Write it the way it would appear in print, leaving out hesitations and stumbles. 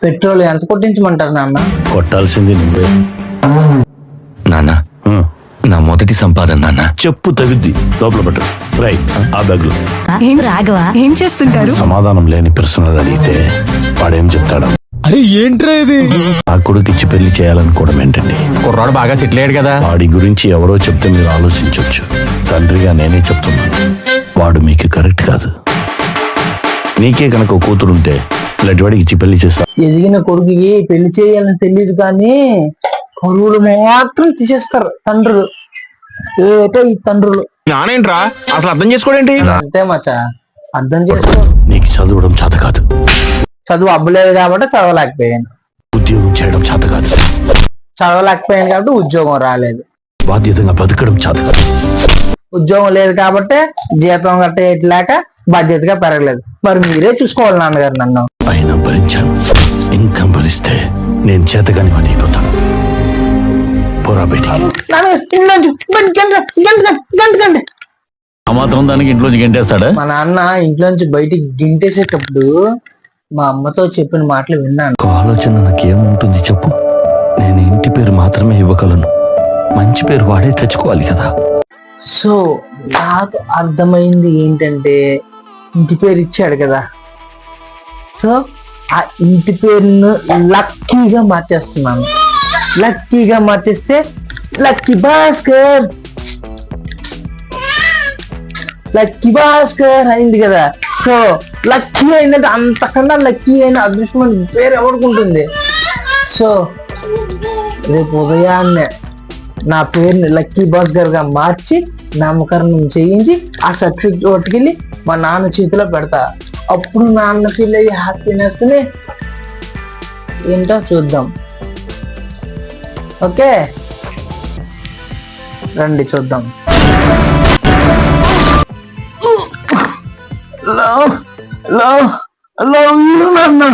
Petrol ఎంత కొట్టించమంటారు నాన్న? కొట్టాల్సింది నువ్వే. నాన్న, నా మొదటి సంపాదన నాన్న. చెప్పు తగుద్ది, లోపల పెట్టు. రై ఆ బ్యాగ్ లో. ఏం రాఘవ ఏం చేస్తుంటారు? సమాధానం లేని ప్రశ్నలు అడిగితే వాడేం చెప్తాడు? అరే ఏంట్రా ఇది? ఆ కొడుకిచ్చి పెళ్లి చేయాలనుకోవడం ఏంటండి? కుర్రాడు బాగా సెటిల్ అయ్యాడు కదా. వాడి గురించి ఎవరో చెప్తే మీరు ఆలోచించవచ్చు. తండ్రిగా నేనే చెప్తున్నాను, వాడు మీకు కరెక్ట్ కాదు. నీకే కనుక ఒక కూతురుంటే ఇలాంటి వాడికి ఇచ్చి పెళ్లి చేస్తా. ఎదిగిన కొడుకుకి పెళ్లి చేయాలని తెలియదు కానీ కొడుకులు మాత్రం తీసేస్తారు తండ్రులు. ఏటో ఈ తండ్రులు నానేంట్రా అసలు అర్థం చేసుకోడేంటి? అంతే మచ్చా, అర్థం చేసుకో. నీకు చదవడం చేత కాదు, చదువు అబ్బలేదు కాబట్టి చదవలేకపోయాను. ఉద్యోగం చేయడం చేత కాదు, చదవలేకపోయాను కాబట్టి ఉద్యోగం రాలేదు. బాధ్యతగా బతకడం చేత కాదు. ఉద్యోగం లేదు కాబట్టి జీతం కట్టలేక బాధ్యతగా పెరగలేదు. మరి మీరే చూసుకోవాలి నాన్నగారు నన్ను. అయినా భరించాను, ఇంకా భరిస్తే నేను చేతగాని వాడిని అయిపోతాను. పోరా బయటికి. గంటకండి. ఆ మాత్రం దానికి ఇంట్లోంచి గంటేస్తాడా? మా నాన్న ఇంట్లోంచి బయటికి గింటేసేటప్పుడు మా అమ్మతో చెప్పిన మాటలు విన్నాను. ఒక ఆలోచన నాకేముంటుంది చెప్పు. నేను ఇంటి పేరు మాత్రమే ఇవ్వగలను, మంచి పేరు వాడే తెచ్చుకోవాలి కదా. సో నాకు అర్థమైంది ఏంటంటే, ఇంటి పేరు ఇచ్చాడు కదా, సో ఆ ఇంటి పేరును లక్కీగా మార్చేస్తున్నాను. లక్కీగా మార్చేస్తే లక్కీ భాస్కర్, లక్కీ భాస్కర్ అయింది కదా. సో లక్కీ అయినది, అంతకన్నా లక్కీ అయిన అదృష్టమైన పేరు ఎవరికి? సో రేపు ఉదయాన్నే నా పేరుని లక్కీ భాస్కర్ గా మార్చి నామకరణం చేయించి ఆ సర్టిఫికెట్ పట్టుకెళ్ళి మా నాన్న చేతిలో పెడతా. అప్పుడు నాన్న ఫీల్ అయ్యే హ్యాపీనెస్ ని ఏంటో చూద్దాం. ఓకే రండి చూద్దాం. లవ్ లవ్ లవ్ యూ నాన్న.